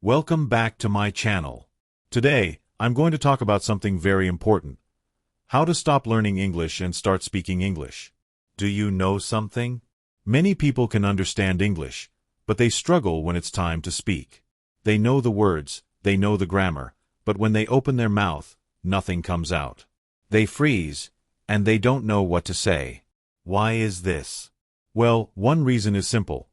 Welcome back to my channel. Today, I'm going to talk about something very important. How to stop learning English and start speaking English. Do you know something? Many people can understand English, but they struggle when it's time to speak. They know the words, they know the grammar, but when they open their mouth, nothing comes out. They freeze, and they don't know what to say. Why is this? Well, one reason is simple.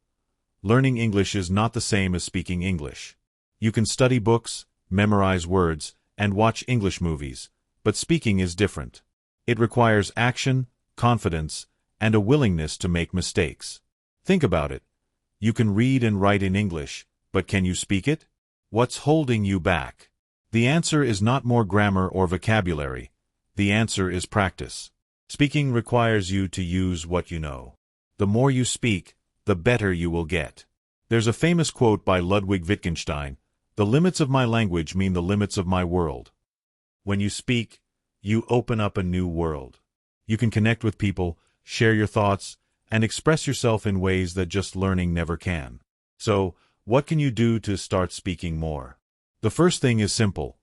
Learning English is not the same as speaking English. You can study books, memorize words, and watch English movies, but speaking is different. It requires action, confidence, and a willingness to make mistakes. Think about it. You can read and write in English, but can you speak it? What's holding you back? The answer is not more grammar or vocabulary. The answer is practice. Speaking requires you to use what you know. The more you speak, the better you will get. There's a famous quote by Ludwig Wittgenstein, "The limits of my language mean the limits of my world." When you speak, you open up a new world. You can connect with people, share your thoughts, and express yourself in ways that just learning never can. So, what can you do to start speaking more? The first thing is simple.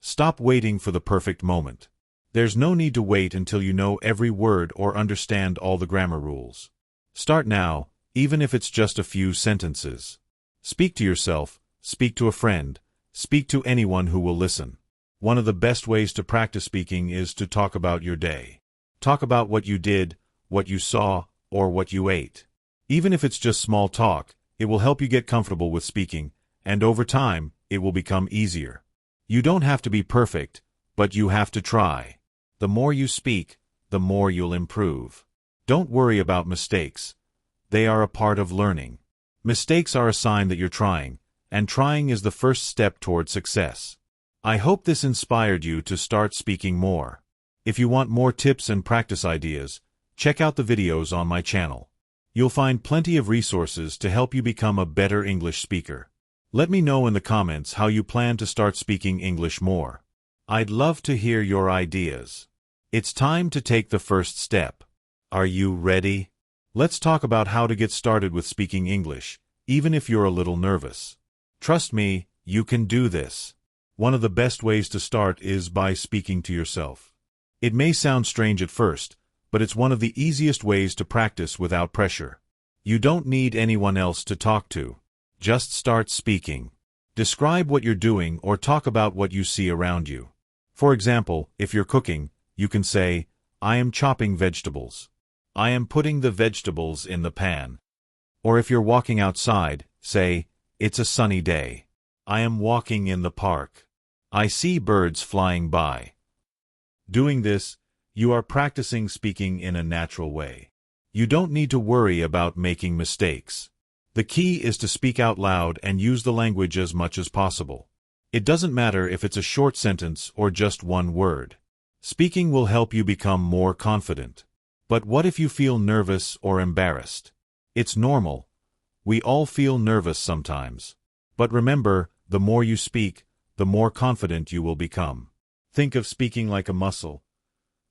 Stop waiting for the perfect moment. There's no need to wait until you know every word or understand all the grammar rules. Start now, even if it's just a few sentences. Speak to yourself, speak to a friend, speak to anyone who will listen. One of the best ways to practice speaking is to talk about your day. Talk about what you did, what you saw, or what you ate. Even if it's just small talk, it will help you get comfortable with speaking, and over time, it will become easier. You don't have to be perfect, but you have to try. The more you speak, the more you'll improve. Don't worry about mistakes. They are a part of learning. Mistakes are a sign that you're trying, and trying is the first step toward success. I hope this inspired you to start speaking more. If you want more tips and practice ideas, check out the videos on my channel. You'll find plenty of resources to help you become a better English speaker. Let me know in the comments how you plan to start speaking English more. I'd love to hear your ideas. It's time to take the first step. Are you ready? Let's talk about how to get started with speaking English, even if you're a little nervous. Trust me, you can do this. One of the best ways to start is by speaking to yourself. It may sound strange at first, but it's one of the easiest ways to practice without pressure. You don't need anyone else to talk to. Just start speaking. Describe what you're doing or talk about what you see around you. For example, if you're cooking, you can say, "I am chopping vegetables." "I am putting the vegetables in the pan." Or if you're walking outside, say, "It's a sunny day. I am walking in the park. I see birds flying by." Doing this, you are practicing speaking in a natural way. You don't need to worry about making mistakes. The key is to speak out loud and use the language as much as possible. It doesn't matter if it's a short sentence or just one word. Speaking will help you become more confident. But what if you feel nervous or embarrassed? It's normal. We all feel nervous sometimes. But remember, the more you speak, the more confident you will become. Think of speaking like a muscle.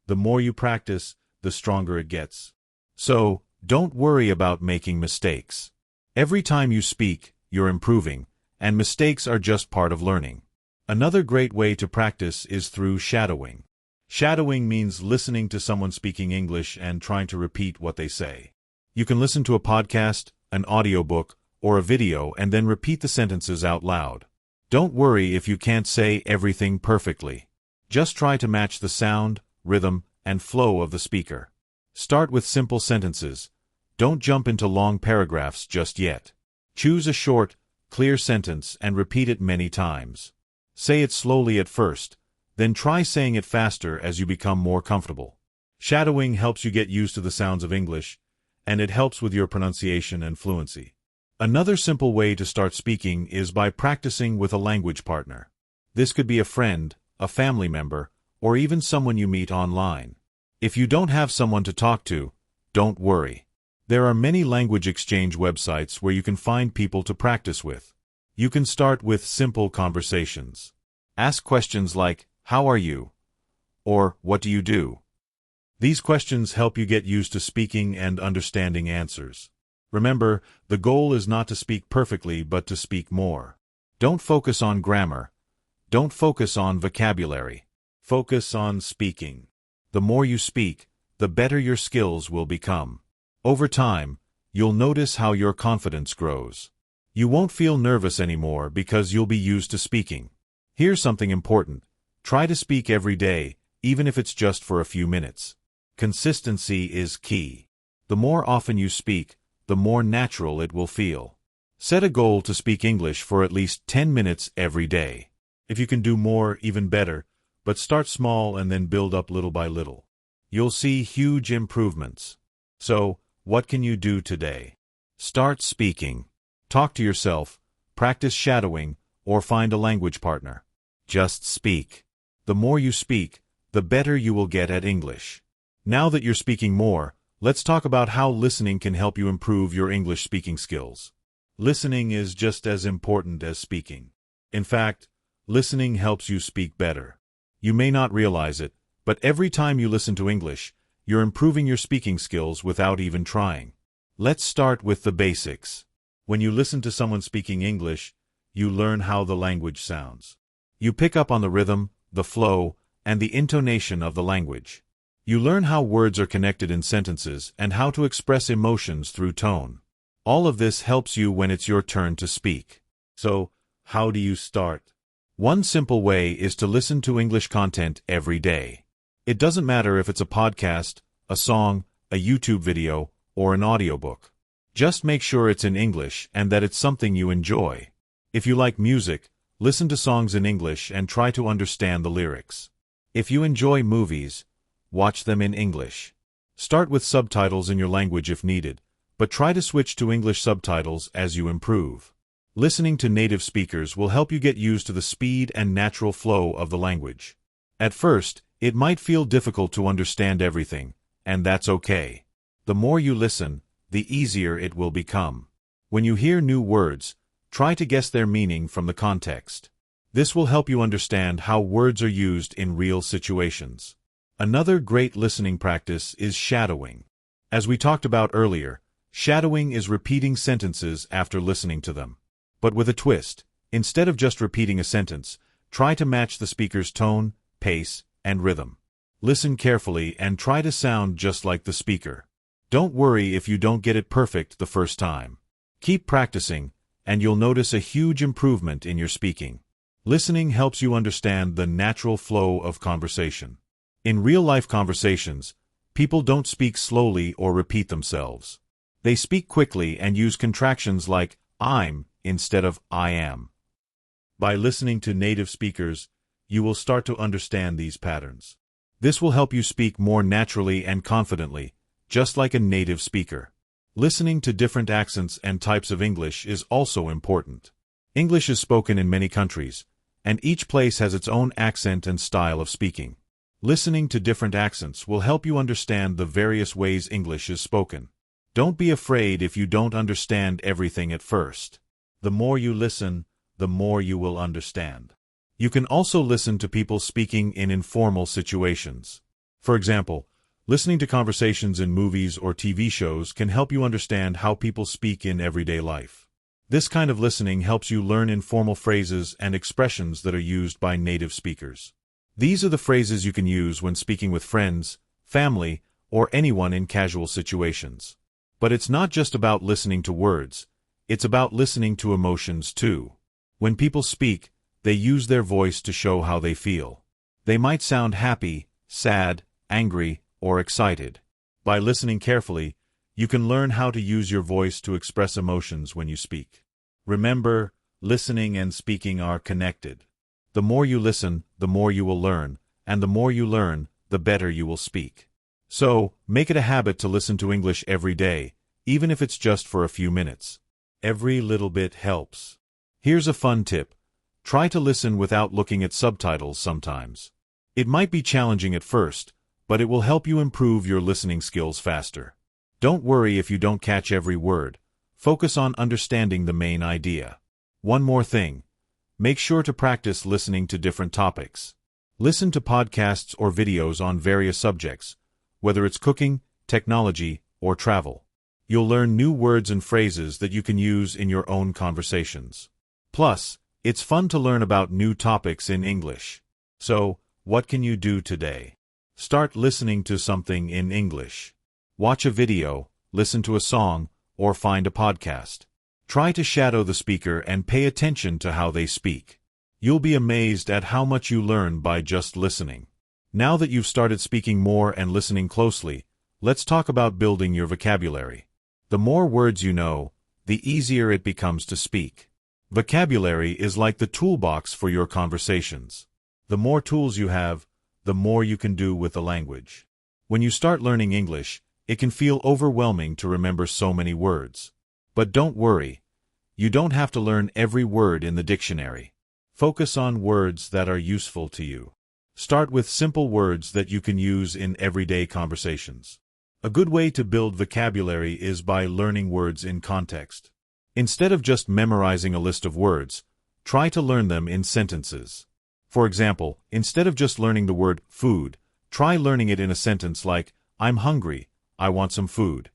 The more you practice, the stronger it gets. So, don't worry about making mistakes. Every time you speak, you're improving, and mistakes are just part of learning. Another great way to practice is through shadowing. Shadowing means listening to someone speaking English and trying to repeat what they say. You can listen to a podcast, an audiobook, or a video and then repeat the sentences out loud. Don't worry if you can't say everything perfectly. Just try to match the sound, rhythm, and flow of the speaker. Start with simple sentences. Don't jump into long paragraphs just yet. Choose a short, clear sentence and repeat it many times. Say it slowly at first, then try saying it faster as you become more comfortable. Shadowing helps you get used to the sounds of English, and it helps with your pronunciation and fluency. Another simple way to start speaking is by practicing with a language partner. This could be a friend, a family member, or even someone you meet online. If you don't have someone to talk to, don't worry. There are many language exchange websites where you can find people to practice with. You can start with simple conversations. Ask questions like, "How are you?" or "What do you do?" These questions help you get used to speaking and understanding answers. Remember, the goal is not to speak perfectly but to speak more. Don't focus on grammar. Don't focus on vocabulary. Focus on speaking. The more you speak, the better your skills will become. Over time, you'll notice how your confidence grows. You won't feel nervous anymore because you'll be used to speaking. Here's something important. Try to speak every day, even if it's just for a few minutes. Consistency is key. The more often you speak, the more natural it will feel. Set a goal to speak English for at least 10 minutes every day. If you can do more, even better, but start small and then build up little by little. You'll see huge improvements. So, what can you do today? Start speaking. Talk to yourself, practice shadowing, or find a language partner. Just speak. The more you speak, the better you will get at English. Now that you're speaking more, let's talk about how listening can help you improve your English speaking skills. Listening is just as important as speaking. In fact, listening helps you speak better. You may not realize it, but every time you listen to English, you're improving your speaking skills without even trying. Let's start with the basics. When you listen to someone speaking English, you learn how the language sounds. You pick up on the rhythm, the flow, and the intonation of the language. You learn how words are connected in sentences and how to express emotions through tone. All of this helps you when it's your turn to speak. So, how do you start? One simple way is to listen to English content every day. It doesn't matter if it's a podcast, a song, a YouTube video, or an audiobook. Just make sure it's in English and that it's something you enjoy. If you like music, listen to songs in English and try to understand the lyrics. If you enjoy movies, watch them in English. Start with subtitles in your language if needed, but try to switch to English subtitles as you improve. Listening to native speakers will help you get used to the speed and natural flow of the language. At first, it might feel difficult to understand everything, and that's okay. The more you listen, the easier it will become. When you hear new words, try to guess their meaning from the context. This will help you understand how words are used in real situations. Another great listening practice is shadowing. As we talked about earlier, shadowing is repeating sentences after listening to them. But with a twist. Instead of just repeating a sentence, try to match the speaker's tone, pace, and rhythm. Listen carefully and try to sound just like the speaker. Don't worry if you don't get it perfect the first time. Keep practicing, and you'll notice a huge improvement in your speaking. Listening helps you understand the natural flow of conversation. In real-life conversations, people don't speak slowly or repeat themselves. They speak quickly and use contractions like I'm instead of I am. By listening to native speakers, you will start to understand these patterns. This will help you speak more naturally and confidently, just like a native speaker. Listening to different accents and types of English is also important. English is spoken in many countries, and each place has its own accent and style of speaking. Listening to different accents will help you understand the various ways English is spoken. Don't be afraid if you don't understand everything at first. The more you listen, the more you will understand. You can also listen to people speaking in informal situations. For example, listening to conversations in movies or TV shows can help you understand how people speak in everyday life. This kind of listening helps you learn informal phrases and expressions that are used by native speakers. These are the phrases you can use when speaking with friends, family, or anyone in casual situations. But it's not just about listening to words. It's about listening to emotions too. When people speak, they use their voice to show how they feel. They might sound happy, sad, angry, or excited. By listening carefully, you can learn how to use your voice to express emotions when you speak. Remember, listening and speaking are connected. The more you listen, the more you will learn, and the more you learn, the better you will speak. So, make it a habit to listen to English every day, even if it's just for a few minutes. Every little bit helps. Here's a fun tip. Try to listen without looking at subtitles sometimes. It might be challenging at first, but it will help you improve your listening skills faster. Don't worry if you don't catch every word. Focus on understanding the main idea. One more thing. Make sure to practice listening to different topics. Listen to podcasts or videos on various subjects, whether it's cooking, technology, or travel. You'll learn new words and phrases that you can use in your own conversations. Plus, It's fun to learn about new topics in English. So, what can you do today? Start listening to something in English. Watch a video, listen to a song, or find a podcast. Try to shadow the speaker and pay attention to how they speak. You'll be amazed at how much you learn by just listening. Now that you've started speaking more and listening closely, let's talk about building your vocabulary. The more words you know, the easier it becomes to speak. Vocabulary is like the toolbox for your conversations. The more tools you have, the more you can do with the language. When you start learning English, it can feel overwhelming to remember so many words. But don't worry, you don't have to learn every word in the dictionary. Focus on words that are useful to you. Start with simple words that you can use in everyday conversations. A good way to build vocabulary is by learning words in context. Instead of just memorizing a list of words, try to learn them in sentences. For example, instead of just learning the word food, try learning it in a sentence like, I'm hungry, I want some food.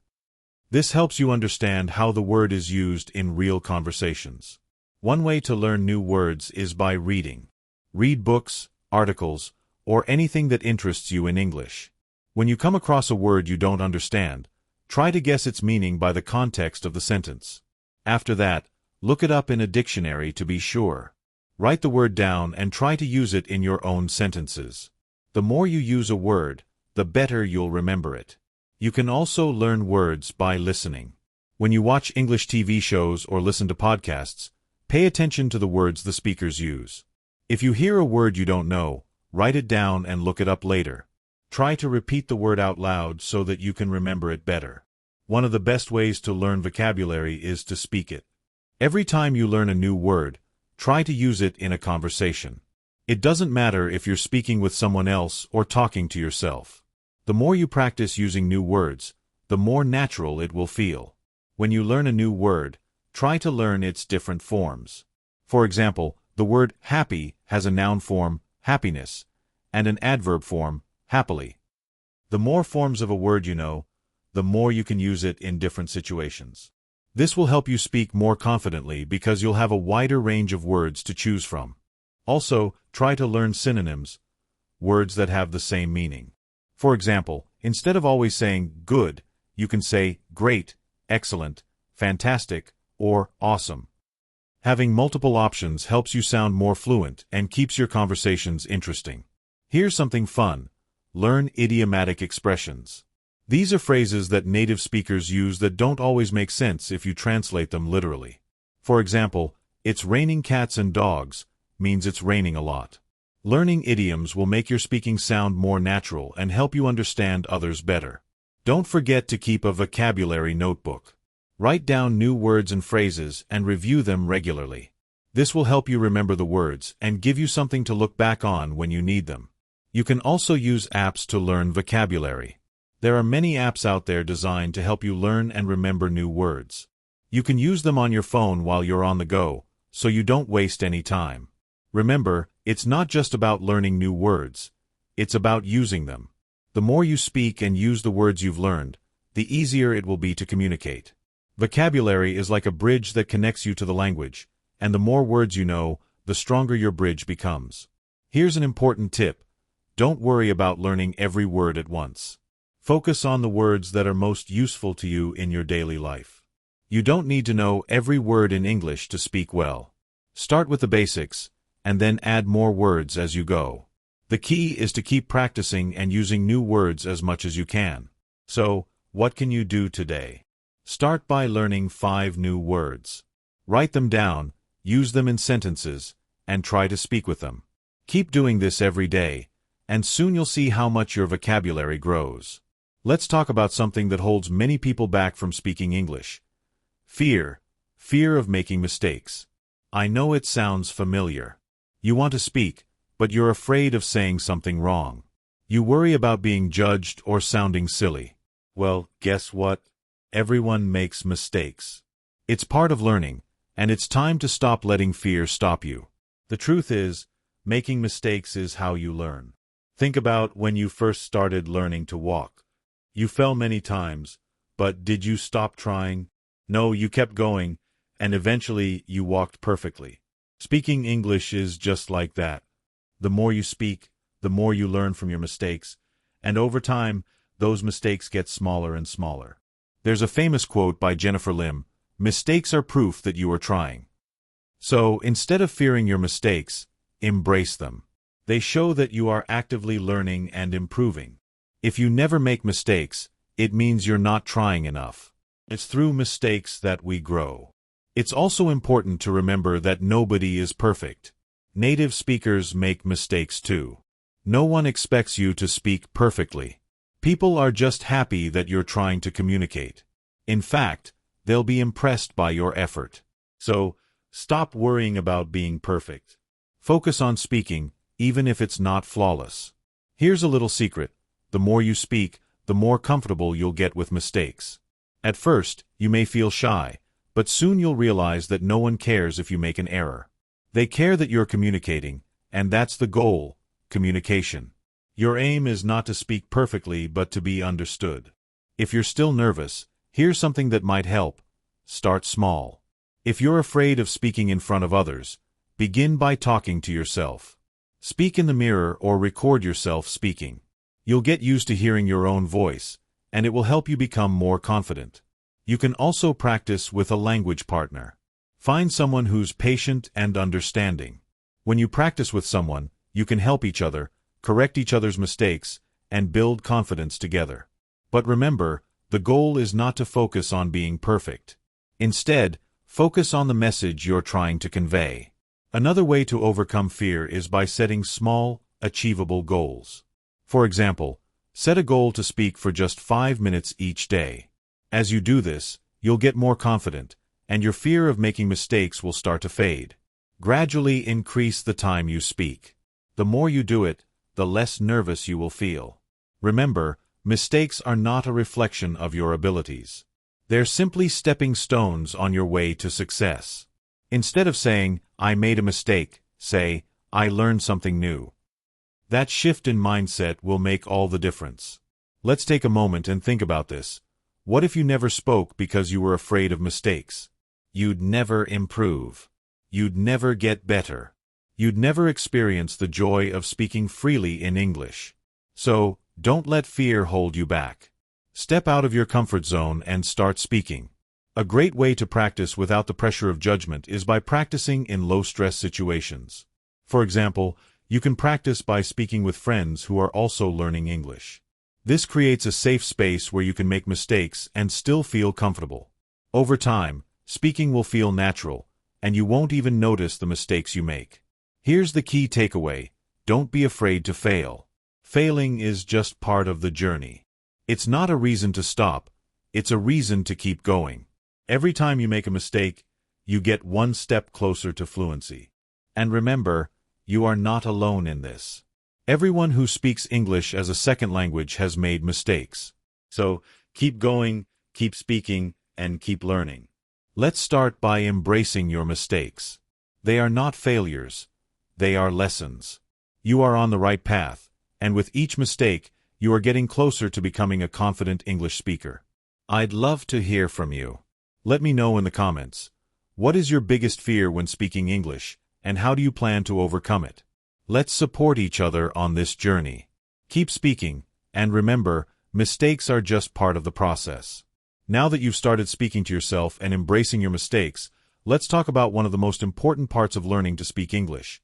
This helps you understand how the word is used in real conversations. One way to learn new words is by reading. Read books, articles, or anything that interests you in English. When you come across a word you don't understand, try to guess its meaning by the context of the sentence. After that, look it up in a dictionary to be sure. Write the word down and try to use it in your own sentences. The more you use a word, the better you'll remember it. You can also learn words by listening. When you watch English TV shows or listen to podcasts, pay attention to the words the speakers use. If you hear a word you don't know, write it down and look it up later. Try to repeat the word out loud so that you can remember it better. One of the best ways to learn vocabulary is to speak it. Every time you learn a new word, try to use it in a conversation. It doesn't matter if you're speaking with someone else or talking to yourself. The more you practice using new words, the more natural it will feel. When you learn a new word, try to learn its different forms. For example, the word happy has a noun form, happiness, and an adverb form, happily. The more forms of a word you know, the more you can use it in different situations. This will help you speak more confidently because you'll have a wider range of words to choose from. Also, try to learn synonyms, words that have the same meaning. For example, instead of always saying good, you can say great, excellent, fantastic, or awesome. Having multiple options helps you sound more fluent and keeps your conversations interesting. Here's something fun. Learn idiomatic expressions. These are phrases that native speakers use that don't always make sense if you translate them literally. For example, it's raining cats and dogs means it's raining a lot. Learning idioms will make your speaking sound more natural and help you understand others better. Don't forget to keep a vocabulary notebook. Write down new words and phrases and review them regularly. This will help you remember the words and give you something to look back on when you need them. You can also use apps to learn vocabulary. There are many apps out there designed to help you learn and remember new words. You can use them on your phone while you're on the go, so you don't waste any time. Remember, it's not just about learning new words. It's about using them. The more you speak and use the words you've learned, the easier it will be to communicate. Vocabulary is like a bridge that connects you to the language, and the more words you know, the stronger your bridge becomes. Here's an important tip. Don't worry about learning every word at once. Focus on the words that are most useful to you in your daily life. You don't need to know every word in English to speak well. Start with the basics, and then add more words as you go. The key is to keep practicing and using new words as much as you can. So, what can you do today? Start by learning 5 new words. Write them down, use them in sentences, and try to speak with them. Keep doing this every day, and soon you'll see how much your vocabulary grows. Let's talk about something that holds many people back from speaking English. Fear. Fear of making mistakes. I know it sounds familiar. You want to speak, but you're afraid of saying something wrong. You worry about being judged or sounding silly. Well, guess what? Everyone makes mistakes. It's part of learning, and it's time to stop letting fear stop you. The truth is, making mistakes is how you learn. Think about when you first started learning to walk. You fell many times, but did you stop trying? No, you kept going, and eventually you walked perfectly. Speaking English is just like that. The more you speak, the more you learn from your mistakes, and over time, those mistakes get smaller and smaller. There's a famous quote by Jennifer Lim: "Mistakes are proof that you are trying." So, instead of fearing your mistakes, embrace them. They show that you are actively learning and improving. If you never make mistakes, it means you're not trying enough. It's through mistakes that we grow. It's also important to remember that nobody is perfect. Native speakers make mistakes too. No one expects you to speak perfectly. People are just happy that you're trying to communicate. In fact, they'll be impressed by your effort. So, stop worrying about being perfect. Focus on speaking, even if it's not flawless. Here's a little secret. The more you speak, the more comfortable you'll get with mistakes. At first, you may feel shy, but soon you'll realize that no one cares if you make an error. They care that you're communicating, and that's the goal: communication. Your aim is not to speak perfectly, but to be understood. If you're still nervous, here's something that might help. Start small. If you're afraid of speaking in front of others, begin by talking to yourself. Speak in the mirror or record yourself speaking. You'll get used to hearing your own voice, and it will help you become more confident. You can also practice with a language partner. Find someone who's patient and understanding. When you practice with someone, you can help each other, correct each other's mistakes, and build confidence together. But remember, the goal is not to focus on being perfect. Instead, focus on the message you're trying to convey. Another way to overcome fear is by setting small, achievable goals. For example, set a goal to speak for just 5 minutes each day. As you do this, you'll get more confident, and your fear of making mistakes will start to fade. Gradually increase the time you speak. The more you do it, the less nervous you will feel. Remember, mistakes are not a reflection of your abilities. They're simply stepping stones on your way to success. Instead of saying, "I made a mistake," say, "I learned something new." That shift in mindset will make all the difference. Let's take a moment and think about this. What if you never spoke because you were afraid of mistakes? You'd never improve. You'd never get better. You'd never experience the joy of speaking freely in English. So, don't let fear hold you back. Step out of your comfort zone and start speaking. A great way to practice without the pressure of judgment is by practicing in low-stress situations. For example, you can practice by speaking with friends who are also learning English. This creates a safe space where you can make mistakes and still feel comfortable. Over time, speaking will feel natural, and you won't even notice the mistakes you make. Here's the key takeaway: don't be afraid to fail. Failing is just part of the journey. It's not a reason to stop, it's a reason to keep going. Every time you make a mistake, you get one step closer to fluency. And remember, you are not alone in this. Everyone who speaks English as a second language has made mistakes. So, keep going, keep speaking, and keep learning. Let's start by embracing your mistakes. They are not failures. They are lessons. You are on the right path, and with each mistake, you are getting closer to becoming a confident English speaker. I'd love to hear from you. Let me know in the comments. What is your biggest fear when speaking English, and how do you plan to overcome it? Let's support each other on this journey. Keep speaking, and remember, mistakes are just part of the process. Now that you've started speaking to yourself and embracing your mistakes, let's talk about one of the most important parts of learning to speak English: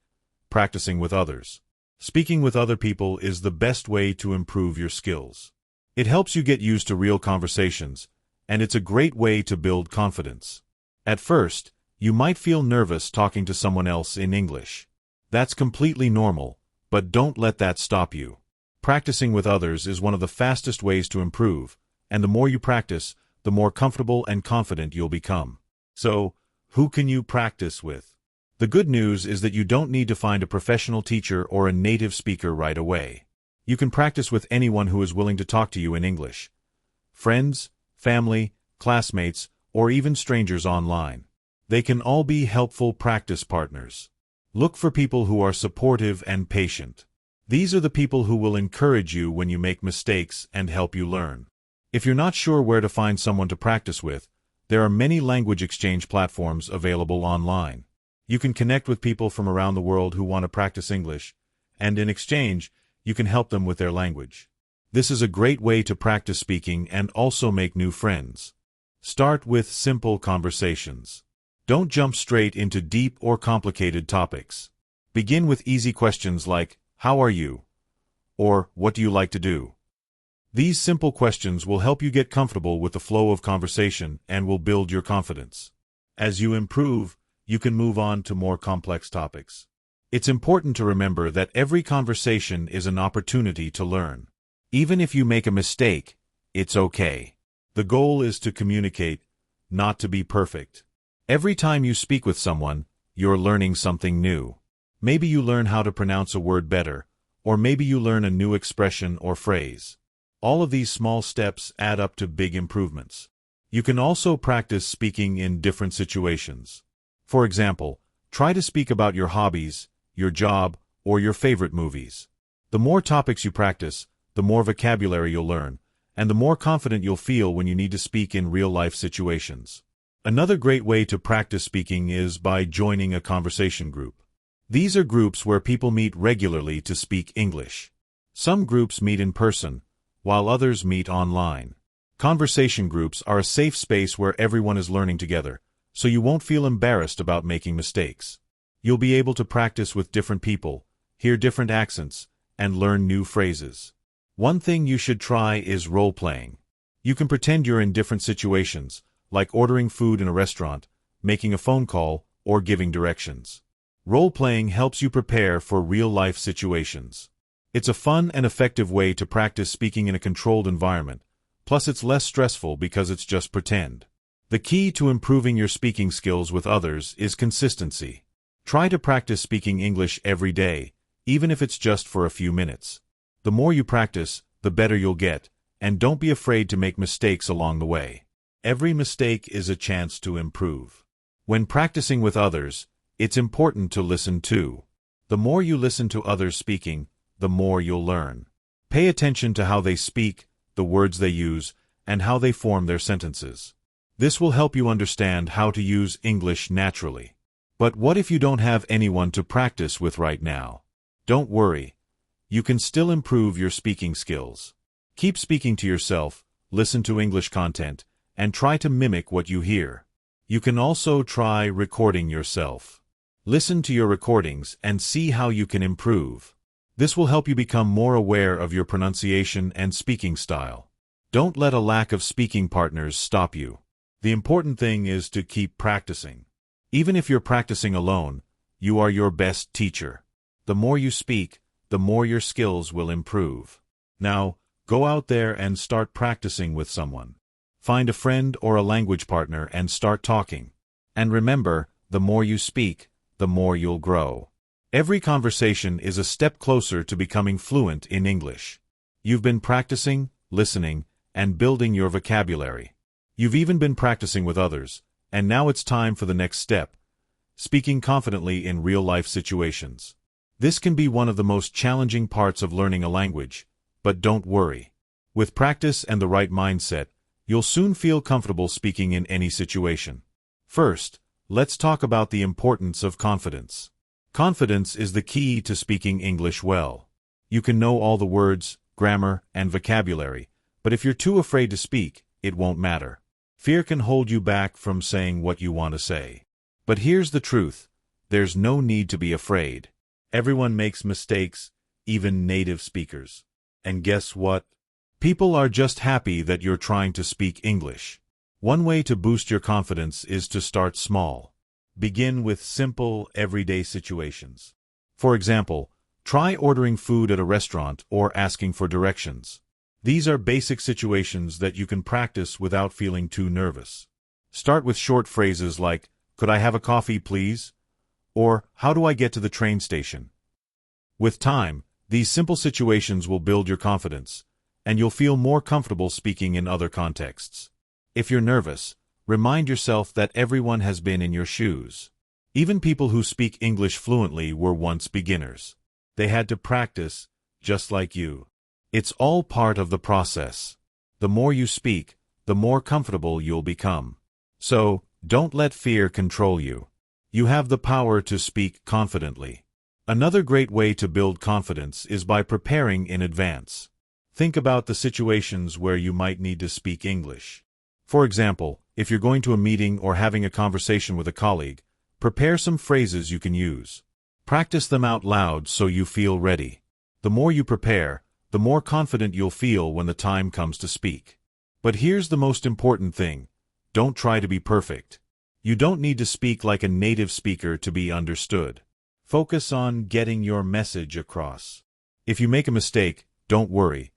practicing with others. Speaking with other people is the best way to improve your skills. It helps you get used to real conversations, and it's a great way to build confidence. At first, you might feel nervous talking to someone else in English. That's completely normal, but don't let that stop you. Practicing with others is one of the fastest ways to improve, and the more you practice, the more comfortable and confident you'll become. So, who can you practice with? The good news is that you don't need to find a professional teacher or a native speaker right away. You can practice with anyone who is willing to talk to you in English. Friends, family, classmates, or even strangers online. They can all be helpful practice partners. Look for people who are supportive and patient. These are the people who will encourage you when you make mistakes and help you learn. If you're not sure where to find someone to practice with, there are many language exchange platforms available online. You can connect with people from around the world who want to practice English, and in exchange, you can help them with their language. This is a great way to practice speaking and also make new friends. Start with simple conversations. Don't jump straight into deep or complicated topics. Begin with easy questions like, "How are you?" or "What do you like to do?" These simple questions will help you get comfortable with the flow of conversation and will build your confidence. As you improve, you can move on to more complex topics. It's important to remember that every conversation is an opportunity to learn. Even if you make a mistake, it's okay. The goal is to communicate, not to be perfect. Every time you speak with someone, you're learning something new. Maybe you learn how to pronounce a word better, or maybe you learn a new expression or phrase. All of these small steps add up to big improvements. You can also practice speaking in different situations. For example, try to speak about your hobbies, your job, or your favorite movies. The more topics you practice, the more vocabulary you'll learn, and the more confident you'll feel when you need to speak in real-life situations. Another great way to practice speaking is by joining a conversation group. These are groups where people meet regularly to speak English. Some groups meet in person, while others meet online. Conversation groups are a safe space where everyone is learning together, so you won't feel embarrassed about making mistakes. You'll be able to practice with different people, hear different accents, and learn new phrases. One thing you should try is role-playing. You can pretend you're in different situations, like ordering food in a restaurant, making a phone call, or giving directions. Role-playing helps you prepare for real-life situations. It's a fun and effective way to practice speaking in a controlled environment, plus it's less stressful because it's just pretend. The key to improving your speaking skills with others is consistency. Try to practice speaking English every day, even if it's just for a few minutes. The more you practice, the better you'll get, and don't be afraid to make mistakes along the way. Every mistake is a chance to improve. When practicing with others, it's important to listen too. The more you listen to others speaking, the more you'll learn. Pay attention to how they speak, the words they use, and how they form their sentences. This will help you understand how to use English naturally. But what if you don't have anyone to practice with right now? Don't worry. You can still improve your speaking skills. Keep speaking to yourself, listen to English content, and try to mimic what you hear. You can also try recording yourself. Listen to your recordings and see how you can improve. This will help you become more aware of your pronunciation and speaking style. Don't let a lack of speaking partners stop you. The important thing is to keep practicing. Even if you're practicing alone, you are your best teacher. The more you speak, the more your skills will improve. Now, go out there and start practicing with someone. Find a friend or a language partner and start talking. And remember, the more you speak, the more you'll grow. Every conversation is a step closer to becoming fluent in English. You've been practicing, listening, and building your vocabulary. You've even been practicing with others, and now it's time for the next step, speaking confidently in real-life situations. This can be one of the most challenging parts of learning a language, but don't worry. With practice and the right mindset, you'll soon feel comfortable speaking in any situation. First, let's talk about the importance of confidence. Confidence is the key to speaking English well. You can know all the words, grammar, and vocabulary, but if you're too afraid to speak, it won't matter. Fear can hold you back from saying what you want to say. But here's the truth. There's no need to be afraid. Everyone makes mistakes, even native speakers. And guess what? People are just happy that you're trying to speak English. One way to boost your confidence is to start small. Begin with simple, everyday situations. For example, try ordering food at a restaurant or asking for directions. These are basic situations that you can practice without feeling too nervous. Start with short phrases like, "Could I have a coffee, please?" Or, "How do I get to the train station?" With time, these simple situations will build your confidence, and you'll feel more comfortable speaking in other contexts. If you're nervous, remind yourself that everyone has been in your shoes. Even people who speak English fluently were once beginners. They had to practice, just like you. It's all part of the process. The more you speak, the more comfortable you'll become. So, don't let fear control you. You have the power to speak confidently. Another great way to build confidence is by preparing in advance. Think about the situations where you might need to speak English. For example, if you're going to a meeting or having a conversation with a colleague, prepare some phrases you can use. Practice them out loud so you feel ready. The more you prepare, the more confident you'll feel when the time comes to speak. But here's the most important thing. Don't try to be perfect. You don't need to speak like a native speaker to be understood. Focus on getting your message across. If you make a mistake, don't worry.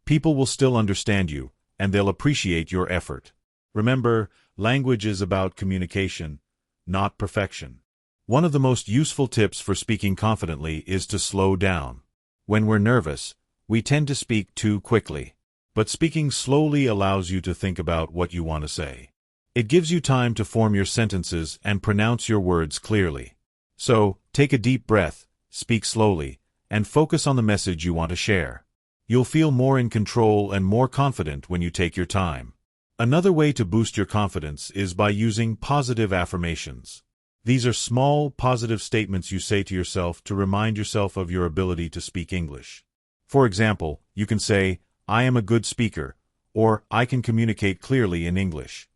People will still understand you, and they'll appreciate your effort. Remember, language is about communication, not perfection. One of the most useful tips for speaking confidently is to slow down. When we're nervous, we tend to speak too quickly. But speaking slowly allows you to think about what you want to say. It gives you time to form your sentences and pronounce your words clearly. So, take a deep breath, speak slowly, and focus on the message you want to share. You'll feel more in control and more confident when you take your time. Another way to boost your confidence is by using positive affirmations. These are small, positive statements you say to yourself to remind yourself of your ability to speak English. For example, you can say, "I am a good speaker," or "I can communicate clearly in English."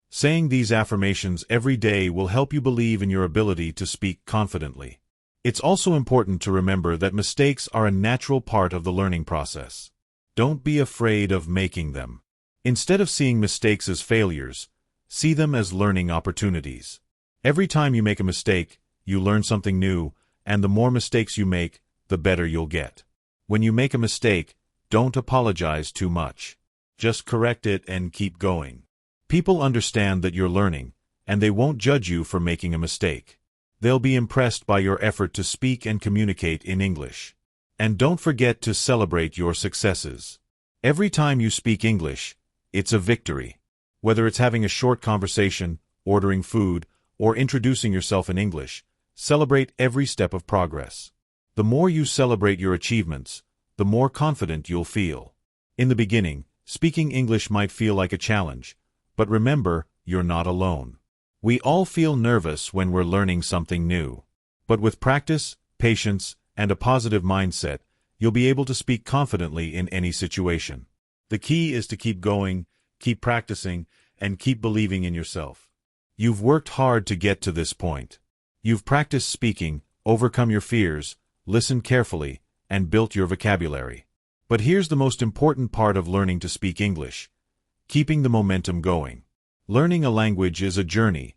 Saying these affirmations every day will help you believe in your ability to speak confidently. It's also important to remember that mistakes are a natural part of the learning process. Don't be afraid of making them. Instead of seeing mistakes as failures, see them as learning opportunities. Every time you make a mistake, you learn something new, and the more mistakes you make, the better you'll get. When you make a mistake, don't apologize too much. Just correct it and keep going. People understand that you're learning, and they won't judge you for making a mistake. They'll be impressed by your effort to speak and communicate in English. And don't forget to celebrate your successes. Every time you speak English, it's a victory. Whether it's having a short conversation, ordering food, or introducing yourself in English, celebrate every step of progress. The more you celebrate your achievements, the more confident you'll feel. In the beginning, speaking English might feel like a challenge, but remember, you're not alone. We all feel nervous when we're learning something new. But with practice, patience, and a positive mindset, you'll be able to speak confidently in any situation. The key is to keep going, keep practicing, and keep believing in yourself. You've worked hard to get to this point. You've practiced speaking, overcome your fears, listened carefully, and built your vocabulary. But here's the most important part of learning to speak English: keeping the momentum going. Learning a language is a journey,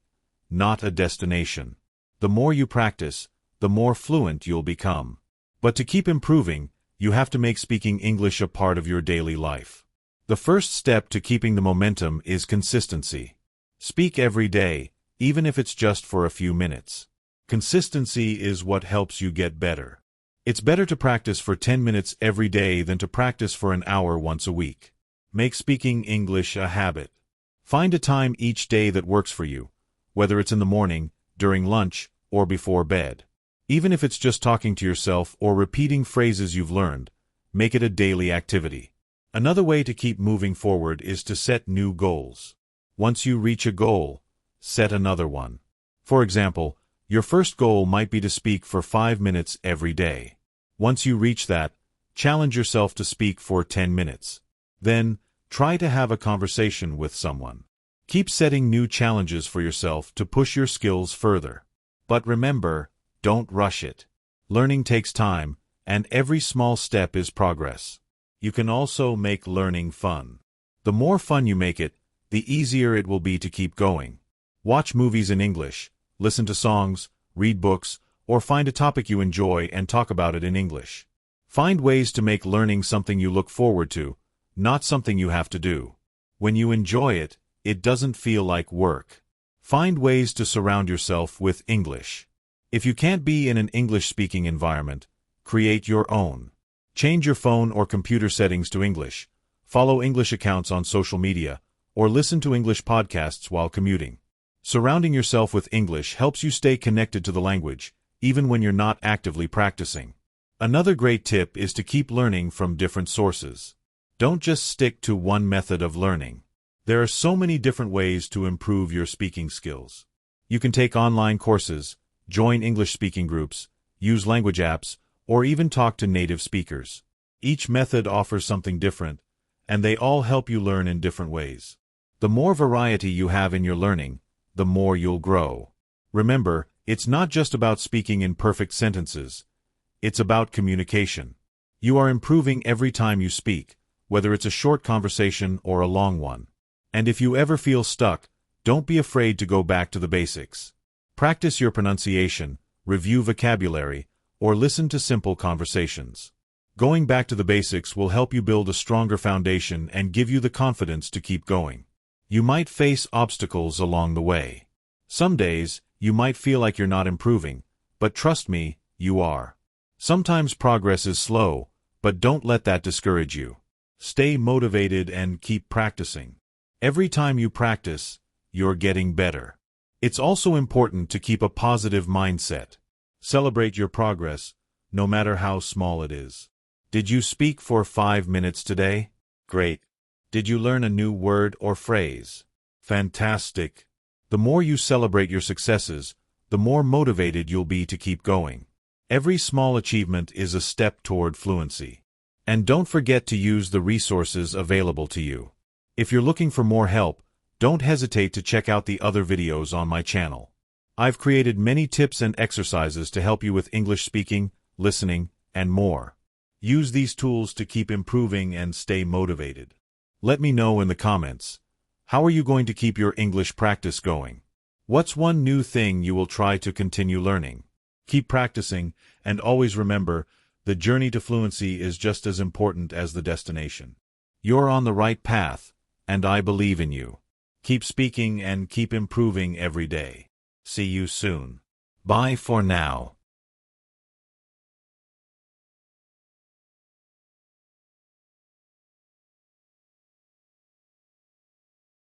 not a destination. The more you practice, the more fluent you'll become. But to keep improving, you have to make speaking English a part of your daily life. The first step to keeping the momentum is consistency. Speak every day, even if it's just for a few minutes. Consistency is what helps you get better. It's better to practice for 10 minutes every day than to practice for an hour once a week. Make speaking English a habit. Find a time each day that works for you, whether it's in the morning, during lunch, or before bed. Even if it's just talking to yourself or repeating phrases you've learned, make it a daily activity. Another way to keep moving forward is to set new goals. Once you reach a goal, set another one. For example, your first goal might be to speak for 5 minutes every day. Once you reach that, challenge yourself to speak for 10 minutes. Then, try to have a conversation with someone. Keep setting new challenges for yourself to push your skills further. But remember, don't rush it. Learning takes time, and every small step is progress. You can also make learning fun. The more fun you make it, the easier it will be to keep going. Watch movies in English, listen to songs, read books, or find a topic you enjoy and talk about it in English. Find ways to make learning something you look forward to, not something you have to do. When you enjoy it, it doesn't feel like work. Find ways to surround yourself with English. If you can't be in an English-speaking environment, create your own. Change your phone or computer settings to English, follow English accounts on social media, or listen to English podcasts while commuting. Surrounding yourself with English helps you stay connected to the language, even when you're not actively practicing. Another great tip is to keep learning from different sources. Don't just stick to one method of learning. There are so many different ways to improve your speaking skills. You can take online courses, join English-speaking groups, use language apps, or even talk to native speakers. Each method offers something different, and they all help you learn in different ways. The more variety you have in your learning, the more you'll grow. Remember, it's not just about speaking in perfect sentences. It's about communication. You are improving every time you speak, whether it's a short conversation or a long one. And if you ever feel stuck, don't be afraid to go back to the basics. Practice your pronunciation, review vocabulary, or listen to simple conversations. Going back to the basics will help you build a stronger foundation and give you the confidence to keep going. You might face obstacles along the way. Some days, you might feel like you're not improving, but trust me, you are. Sometimes progress is slow, but don't let that discourage you. Stay motivated and keep practicing. Every time you practice, you're getting better. It's also important to keep a positive mindset. Celebrate your progress, no matter how small it is. Did you speak for 5 minutes today? Great. Did you learn a new word or phrase? Fantastic. The more you celebrate your successes, the more motivated you'll be to keep going. Every small achievement is a step toward fluency. And don't forget to use the resources available to you. If you're looking for more help, don't hesitate to check out the other videos on my channel. I've created many tips and exercises to help you with English speaking, listening, and more. Use these tools to keep improving and stay motivated. Let me know in the comments. How are you going to keep your English practice going? What's one new thing you will try to continue learning? Keep practicing, and always remember, the journey to fluency is just as important as the destination. You're on the right path, and I believe in you. Keep speaking and keep improving every day. See you soon. Bye for now.